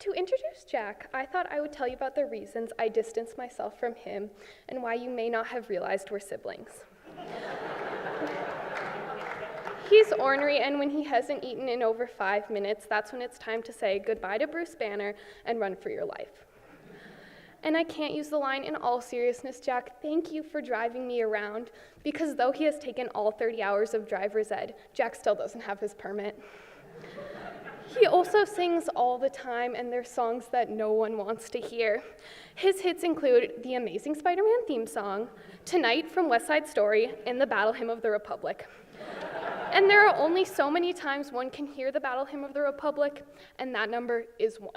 To introduce Jack, I thought I would tell you about the reasons I distanced myself from him and why you may not have realized we're siblings. He's ornery, and when he hasn't eaten in over 5 minutes, that's when it's time to say goodbye to Bruce Banner and run for your life. And I can't use the line in all seriousness, Jack, thank you for driving me around, because though he has taken all 30 hours of driver's ed, Jack still doesn't have his permit. He also sings all the time, and they're songs that no one wants to hear. His hits include the amazing Spider-Man theme song, Tonight from West Side Story, and the Battle Hymn of the Republic. And there are only so many times one can hear the Battle Hymn of the Republic, and that number is 1.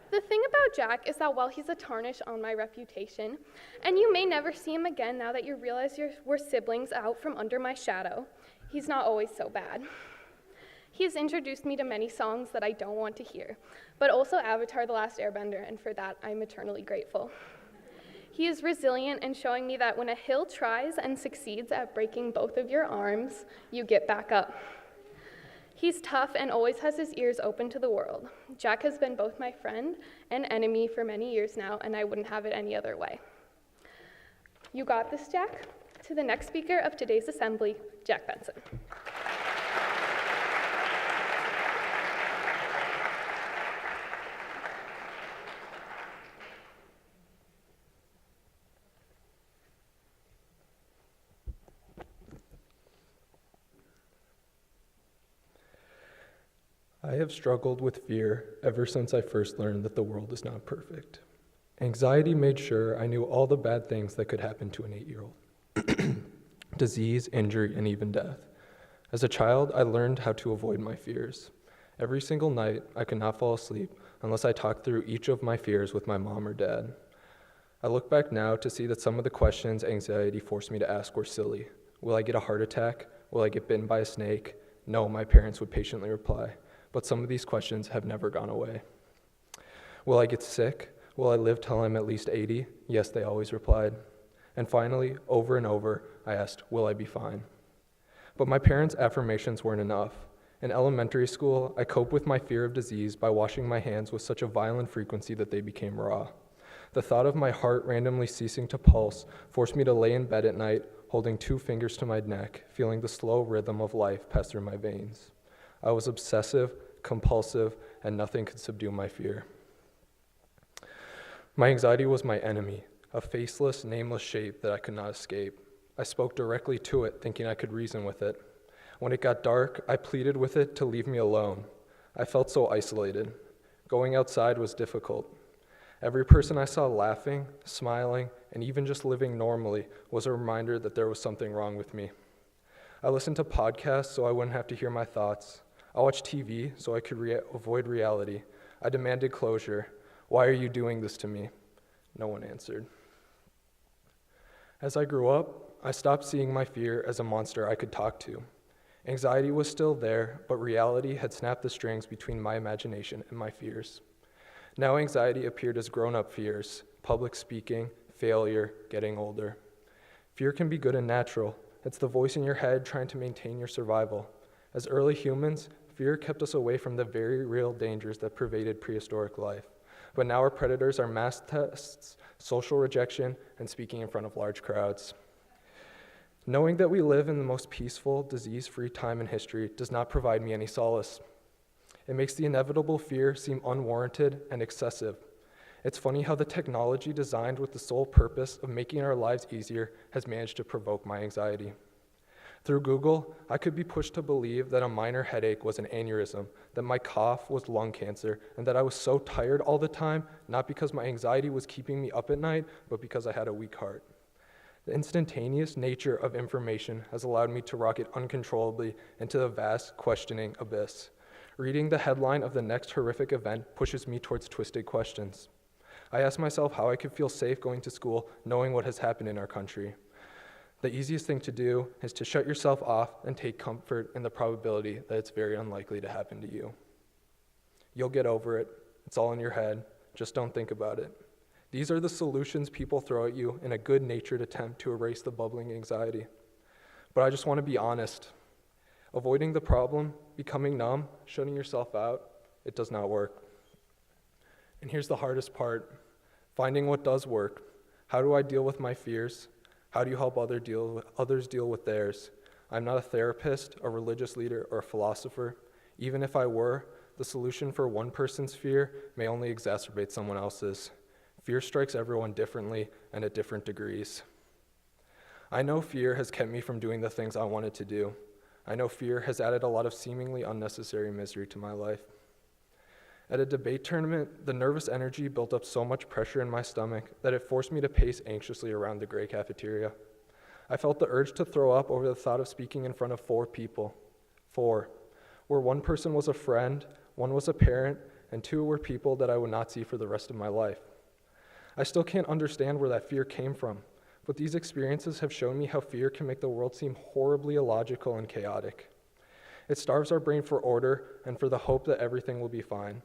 The thing about Jack is that while he's a tarnish on my reputation, and you may never see him again now that you realize we're siblings out from under my shadow, he's not always so bad. He has introduced me to many songs that I don't want to hear, but also Avatar: The Last Airbender, and for that I'm eternally grateful. He is resilient and showing me that when a hill tries and succeeds at breaking both of your arms, you get back up. He's tough and always has his ears open to the world. Jack has been both my friend and enemy for many years now, and I wouldn't have it any other way. You got this, Jack? To the next speaker of today's assembly, Jack Benson. I have struggled with fear ever since I first learned that the world is not perfect. Anxiety made sure I knew all the bad things that could happen to an 8-year-old. Disease, injury, and even death. As a child, I learned how to avoid my fears. Every single night, I could not fall asleep unless I talked through each of my fears with my mom or dad. I look back now to see that some of the questions anxiety forced me to ask were silly. Will I get a heart attack? Will I get bitten by a snake? No, my parents would patiently reply. But some of these questions have never gone away. Will I get sick? Will I live till I'm at least 80? Yes, they always replied. And finally, over and over, I asked, will I be fine? But my parents' affirmations weren't enough. In elementary school, I coped with my fear of disease by washing my hands with such a violent frequency that they became raw. The thought of my heart randomly ceasing to pulse forced me to lay in bed at night, holding 2 fingers to my neck, feeling the slow rhythm of life pass through my veins. I was obsessive, compulsive, and nothing could subdue my fear. My anxiety was my enemy, a faceless, nameless shape that I could not escape. I spoke directly to it, thinking I could reason with it. When it got dark, I pleaded with it to leave me alone. I felt so isolated. Going outside was difficult. Every person I saw laughing, smiling, and even just living normally was a reminder that there was something wrong with me. I listened to podcasts so I wouldn't have to hear my thoughts. I watched TV so I could avoid reality. I demanded closure. Why are you doing this to me? No one answered. As I grew up, I stopped seeing my fear as a monster I could talk to. Anxiety was still there, but reality had snapped the strings between my imagination and my fears. Now anxiety appeared as grown-up fears, public speaking, failure, getting older. Fear can be good and natural. It's the voice in your head trying to maintain your survival. As early humans, fear kept us away from the very real dangers that pervaded prehistoric life. But now our predators are mass tests, social rejection, and speaking in front of large crowds. Knowing that we live in the most peaceful, disease-free time in history does not provide me any solace. It makes the inevitable fear seem unwarranted and excessive. It's funny how the technology designed with the sole purpose of making our lives easier has managed to provoke my anxiety. Through Google, I could be pushed to believe that a minor headache was an aneurysm, that my cough was lung cancer, and that I was so tired all the time, not because my anxiety was keeping me up at night, but because I had a weak heart. The instantaneous nature of information has allowed me to rocket uncontrollably into the vast, questioning abyss. Reading the headline of the next horrific event pushes me towards twisted questions. I ask myself how I could feel safe going to school knowing what has happened in our country. The easiest thing to do is to shut yourself off and take comfort in the probability that it's very unlikely to happen to you. You'll get over it. It's all in your head. Just don't think about it. These are the solutions people throw at you in a good-natured attempt to erase the bubbling anxiety. But I just want to be honest. Avoiding the problem, becoming numb, shutting yourself out, it does not work. And here's the hardest part, finding what does work. How do I deal with my fears? How do you help others deal with theirs? I'm not a therapist, a religious leader, or a philosopher. Even if I were, the solution for one person's fear may only exacerbate someone else's. Fear strikes everyone differently and at different degrees. I know fear has kept me from doing the things I wanted to do. I know fear has added a lot of seemingly unnecessary misery to my life. At a debate tournament, the nervous energy built up so much pressure in my stomach that it forced me to pace anxiously around the gray cafeteria. I felt the urge to throw up over the thought of speaking in front of 4 people. 4, where one person was a friend, 1 was a parent, and 2 were people that I would not see for the rest of my life. I still can't understand where that fear came from, but these experiences have shown me how fear can make the world seem horribly illogical and chaotic. It starves our brain for order and for the hope that everything will be fine.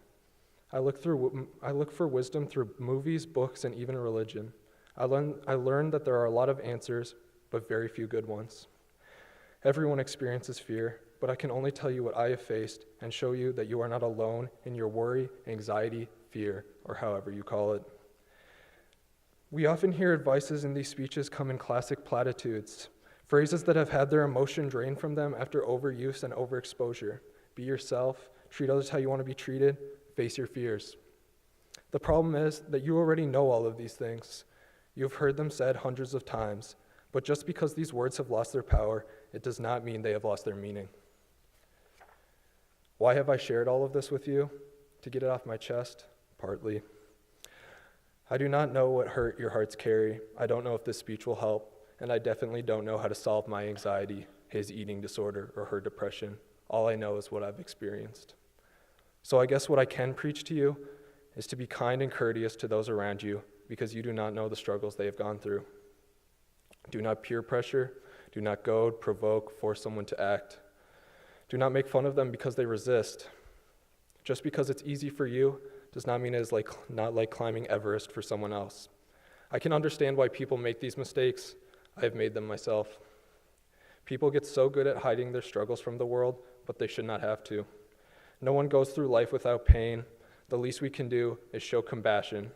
I look for wisdom through movies, books, and even religion. I learned that there are a lot of answers, but very few good ones. Everyone experiences fear, but I can only tell you what I have faced and show you that you are not alone in your worry, anxiety, fear, or however you call it. We often hear advices in these speeches come in classic platitudes, phrases that have had their emotion drained from them after overuse and overexposure. Be yourself, treat others how you want to be treated, face your fears. The problem is that you already know all of these things. You've heard them said hundreds of times, but just because these words have lost their power, it does not mean they have lost their meaning. Why have I shared all of this with you? To get it off my chest? Partly. I do not know what hurt your hearts carry. I don't know if this speech will help, and I definitely don't know how to solve my anxiety, his eating disorder, or her depression. All I know is what I've experienced. So I guess what I can preach to you is to be kind and courteous to those around you because you do not know the struggles they have gone through. Do not peer pressure. Do not goad, provoke, force someone to act. Do not make fun of them because they resist. Just because it's easy for you does not mean it is not like climbing Everest for someone else. I can understand why people make these mistakes. I have made them myself. People get so good at hiding their struggles from the world, but they should not have to. No one goes through life without pain. The least we can do is show compassion,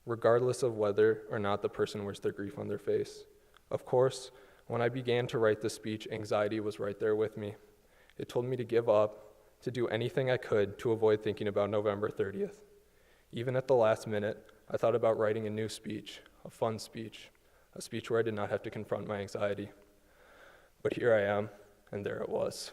regardless of whether or not the person wears their grief on their face. Of course, when I began to write this speech, anxiety was right there with me. It told me to give up, to do anything I could to avoid thinking about November 30th. Even at the last minute, I thought about writing a new speech, a fun speech, a speech where I did not have to confront my anxiety. But here I am, and there it was.